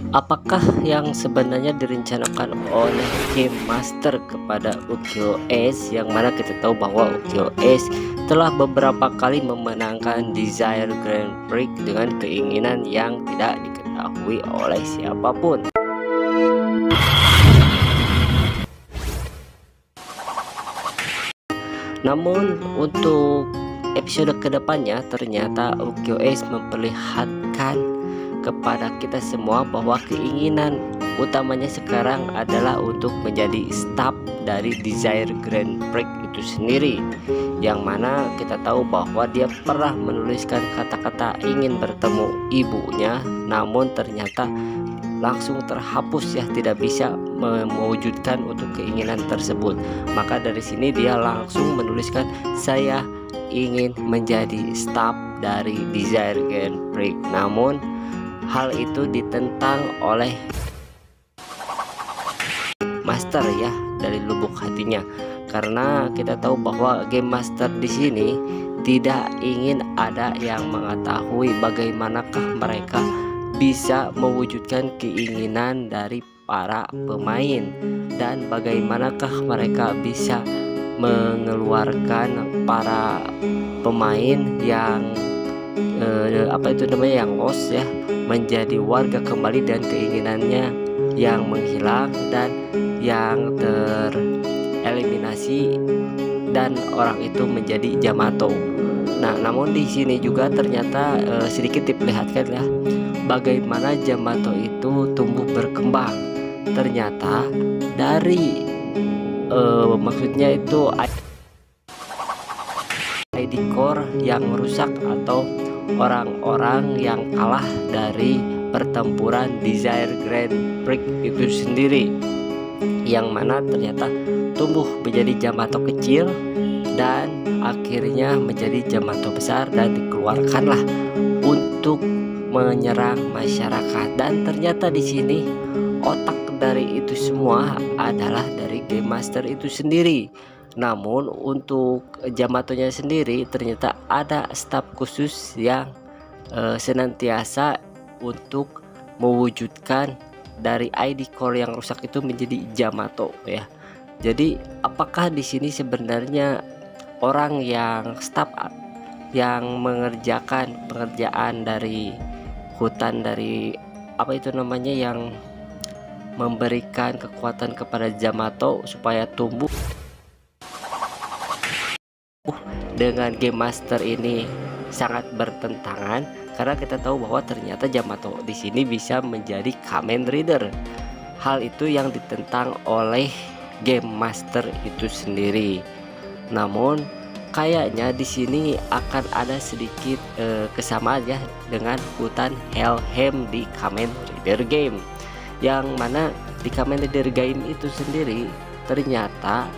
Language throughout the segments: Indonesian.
Apakah yang sebenarnya direncanakan oleh Game Master kepada UKOS, yang mana kita tahu bahwa UKOS telah beberapa kali memenangkan Desire Grand Prix dengan keinginan yang tidak diketahui oleh siapapun. Namun untuk episode kedepannya ternyata UKOS memperlihatkan kepada kita semua bahwa keinginan utamanya sekarang adalah untuk menjadi staff dari Desire Grand Prix itu sendiri, yang mana kita tahu bahwa dia pernah menuliskan kata-kata ingin bertemu ibunya, namun ternyata langsung terhapus ya, tidak bisa mewujudkan untuk keinginan tersebut. Maka dari sini dia langsung menuliskan saya ingin menjadi staff dari Desire Grand Prix, namun hal itu ditentang oleh Master ya dari lubuk hatinya, karena kita tahu bahwa Game Master di sini tidak ingin ada yang mengetahui bagaimanakah mereka bisa mewujudkan keinginan dari para pemain dan bagaimanakah mereka bisa mengeluarkan para pemain yang apa itu namanya, yang lost ya, menjadi warga kembali dan keinginannya yang menghilang dan yang tereliminasi dan orang itu menjadi Jamato. Nah, namun di sini juga ternyata sedikit diperlihatkan ya bagaimana Jamato itu tumbuh berkembang. Ternyata dari maksudnya itu ID core yang rusak atau orang-orang yang kalah dari pertempuran Desire Grand Prix itu sendiri, yang mana ternyata tumbuh menjadi Jamato kecil dan akhirnya menjadi Jamato besar dan dikeluarkanlah untuk menyerang masyarakat. Dan ternyata di sini otak dari itu semua adalah dari Game Master itu sendiri. Namun untuk Jamatonya sendiri ternyata ada staf khusus yang senantiasa untuk mewujudkan dari ID core yang rusak itu menjadi Jamato ya. Jadi apakah di sini sebenarnya orang yang staf yang mengerjakan pekerjaan dari hutan, dari apa itu namanya, yang memberikan kekuatan kepada Jamato supaya tumbuh dengan Game Master ini sangat bertentangan, karena kita tahu bahwa ternyata Jamato di sini bisa menjadi Kamen Rider. Hal itu yang ditentang oleh Game Master itu sendiri. Namun kayaknya di sini akan ada sedikit kesamaan ya dengan hutan Helheim di Kamen Rider Game, yang mana di Kamen Rider Game itu sendiri ternyata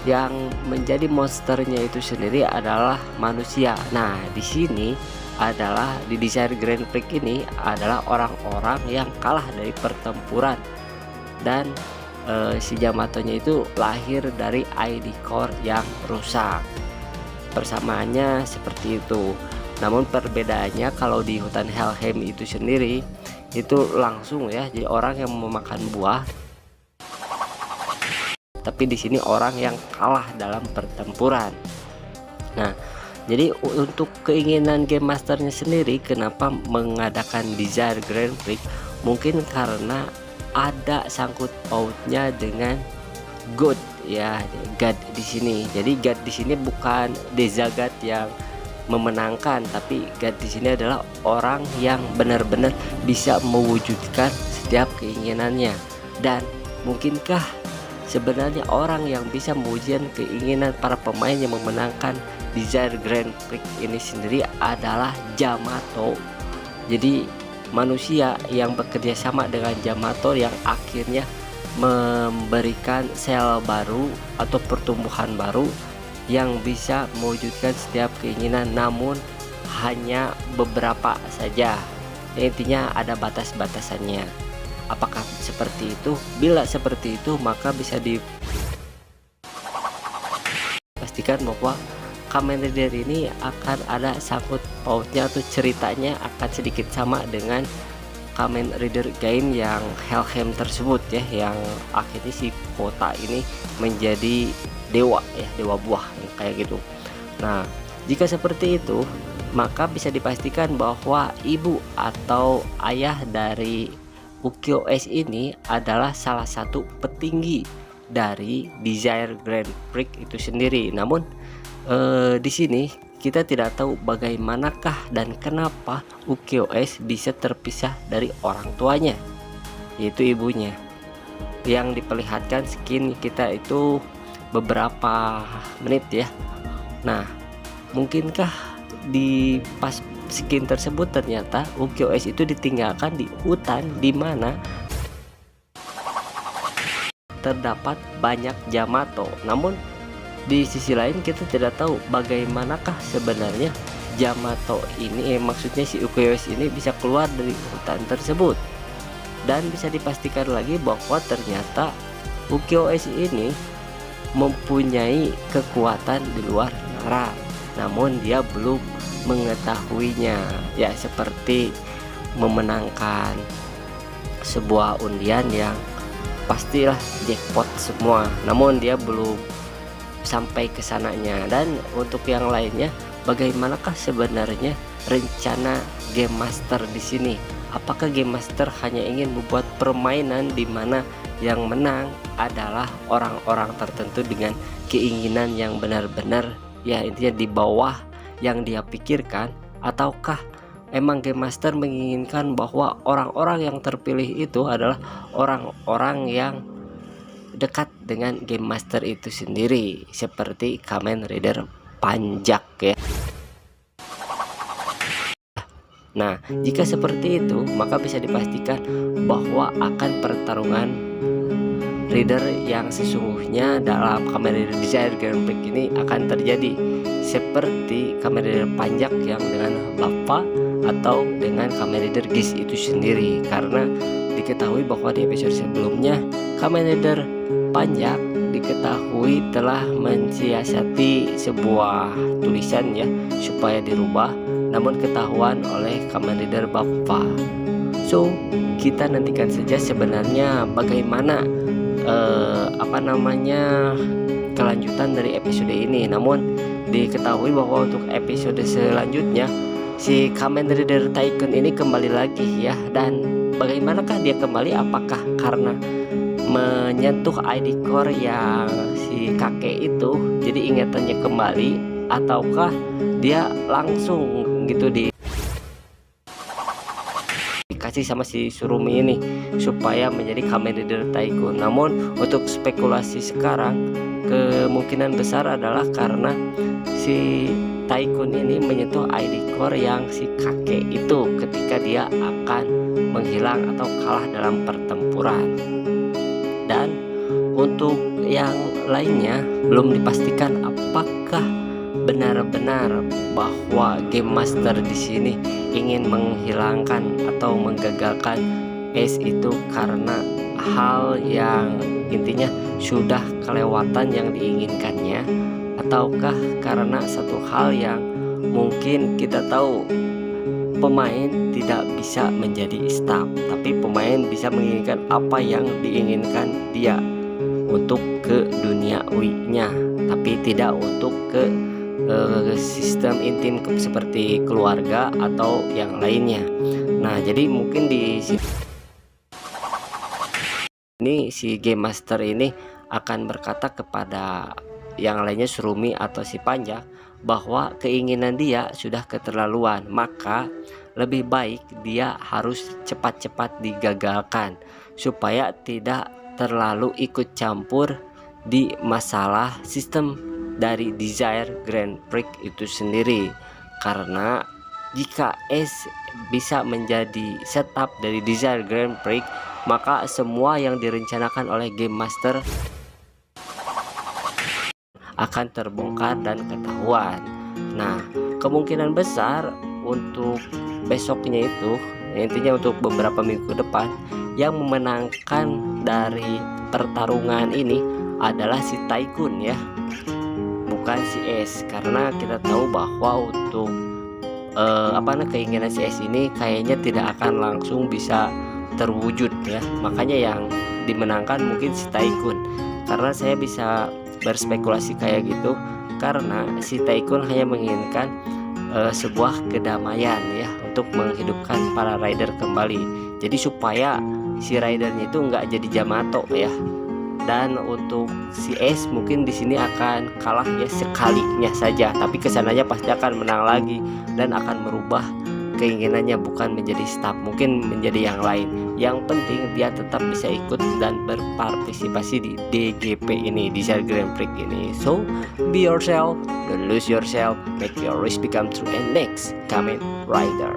yang menjadi monsternya itu sendiri adalah manusia. Nah, di sini adalah di Desire Grand Prix ini adalah orang-orang yang kalah dari pertempuran, dan si Jamatonya itu lahir dari ID core yang rusak. Persamaannya seperti itu. Namun perbedaannya kalau di hutan Helheim itu sendiri itu langsung ya, jadi orang yang memakan buah, tapi di sini orang yang kalah dalam pertempuran. Nah, jadi untuk keinginan Game Masternya sendiri kenapa mengadakan Desire Grand Prix, mungkin karena ada sangkut pautnya dengan God ya, God di sini. Jadi God di sini bukan Dezagat yang memenangkan, tapi God di sini adalah orang yang benar-benar bisa mewujudkan setiap keinginannya. Dan mungkinkah sebenarnya orang yang bisa mewujudkan keinginan para pemain yang memenangkan Desire Grand Prix ini sendiri adalah Jamato. Jadi manusia yang bekerja sama dengan Jamato yang akhirnya memberikan sel baru atau pertumbuhan baru yang bisa mewujudkan setiap keinginan, namun hanya beberapa saja. Intinya ada batas-batasannya. Apakah seperti itu? Bila seperti itu, maka bisa dipastikan bahwa Kamen Rider ini akan ada sangkut pautnya atau ceritanya akan sedikit sama dengan Kamen Rider game yang Helheim tersebut ya, yang akhirnya si kota ini menjadi dewa ya, dewa buah kayak gitu. Nah, jika seperti itu, maka bisa dipastikan bahwa ibu atau ayah dari Ukiyo-s ini adalah salah satu petinggi dari Desire Grand Prix itu sendiri. Namun di sini kita tidak tahu bagaimanakah dan kenapa Ukiyo-s bisa terpisah dari orang tuanya, yaitu ibunya, yang diperlihatkan skin kita itu beberapa menit ya. Nah, mungkinkah di pas skin tersebut ternyata Ukiyo-s itu ditinggalkan di hutan di mana terdapat banyak Yamato. Namun di sisi lain kita tidak tahu bagaimanakah sebenarnya Yamato ini, maksudnya si Ukiyo-s ini bisa keluar dari hutan tersebut. Dan bisa dipastikan lagi bahwa ternyata Ukiyo-s ini mempunyai kekuatan di luar nalar, namun dia belum mengetahuinya ya, seperti memenangkan sebuah undian yang pastilah jackpot semua, namun dia belum sampai ke sananya. Dan untuk yang lainnya, bagaimanakah sebenarnya rencana Game Master di sini? Apakah Game Master hanya ingin membuat permainan di mana yang menang adalah orang-orang tertentu dengan keinginan yang benar-benar ya, intinya di bawah yang dia pikirkan, ataukah emang Game Master menginginkan bahwa orang-orang yang terpilih itu adalah orang-orang yang dekat dengan Game Master itu sendiri, seperti Kamen Rider Panjak ya. Nah, jika seperti itu, maka bisa dipastikan bahwa akan pertarungan Rider yang sesungguhnya dalam Kamen Rider Desire Grand Prix ini akan terjadi, seperti Kamen Rider Panjak yang dengan Bappa atau dengan Kamen Rider Geese itu sendiri. Karena diketahui bahwa di episode sebelumnya Kamen Rider Panjak diketahui telah mensiasati sebuah tulisan ya supaya dirubah, namun ketahuan oleh Kamen Rider Bappa. So kita nantikan saja sebenarnya bagaimana kelanjutan dari episode ini. Namun diketahui bahwa untuk episode selanjutnya si Kamen Rider Tycoon ini kembali lagi ya. Dan bagaimanakah dia kembali? Apakah karena menyentuh ID core yang si kakek itu jadi ingatannya kembali, ataukah dia langsung gitu dikasih sama si Surumi ini supaya menjadi Kamen Rider Tycoon? Namun untuk spekulasi sekarang, kemungkinan besar adalah karena si Tycoon ini menyentuh ID core yang si kakek itu ketika dia akan menghilang atau kalah dalam pertempuran. Dan untuk yang lainnya belum dipastikan apakah benar-benar bahwa Game Master di sini ingin menghilangkan atau menggagalkan Ace itu karena hal yang intinya sudah kelewatan yang diinginkannya, ataukah karena satu hal yang mungkin kita tahu pemain tidak bisa menjadi staff, tapi pemain bisa menginginkan apa yang diinginkan dia untuk ke duniawinya, tapi tidak untuk ke sistem intim seperti keluarga atau yang lainnya. Nah, jadi mungkin di sini si Game Master ini akan berkata kepada yang lainnya, Surumi atau si Panjak, bahwa keinginan dia sudah keterlaluan, maka lebih baik dia harus cepat-cepat digagalkan supaya tidak terlalu ikut campur di masalah sistem dari Desire Grand Prix itu sendiri. Karena jika Ace bisa menjadi setup dari Desire Grand Prix, maka semua yang direncanakan oleh Game Master akan terbongkar dan ketahuan. Nah, kemungkinan besar untuk besoknya itu, intinya untuk beberapa minggu ke depan, yang memenangkan dari pertarungan ini adalah si Tycoon ya, bukan si Ace. Karena kita tahu bahwa untuk keinginan si S ini kayaknya tidak akan langsung bisa terwujud ya. Makanya yang dimenangkan mungkin si Tycoon, karena saya bisa berspekulasi kayak gitu karena si Tycoon hanya menginginkan sebuah kedamaian ya, untuk menghidupkan para rider kembali. Jadi supaya si ridernya itu nggak jadi Yamato ya. Dan untuk si S mungkin di sini akan kalah ya sekalinya saja, tapi kesananya pasti akan menang lagi dan akan merubah keinginannya, bukan menjadi staff, mungkin menjadi yang lain. Yang penting dia tetap bisa ikut dan berpartisipasi di DGP ini, Desire Grand Prix ini. So be yourself, don't lose yourself, make your wish become true, and next Kamen Rider.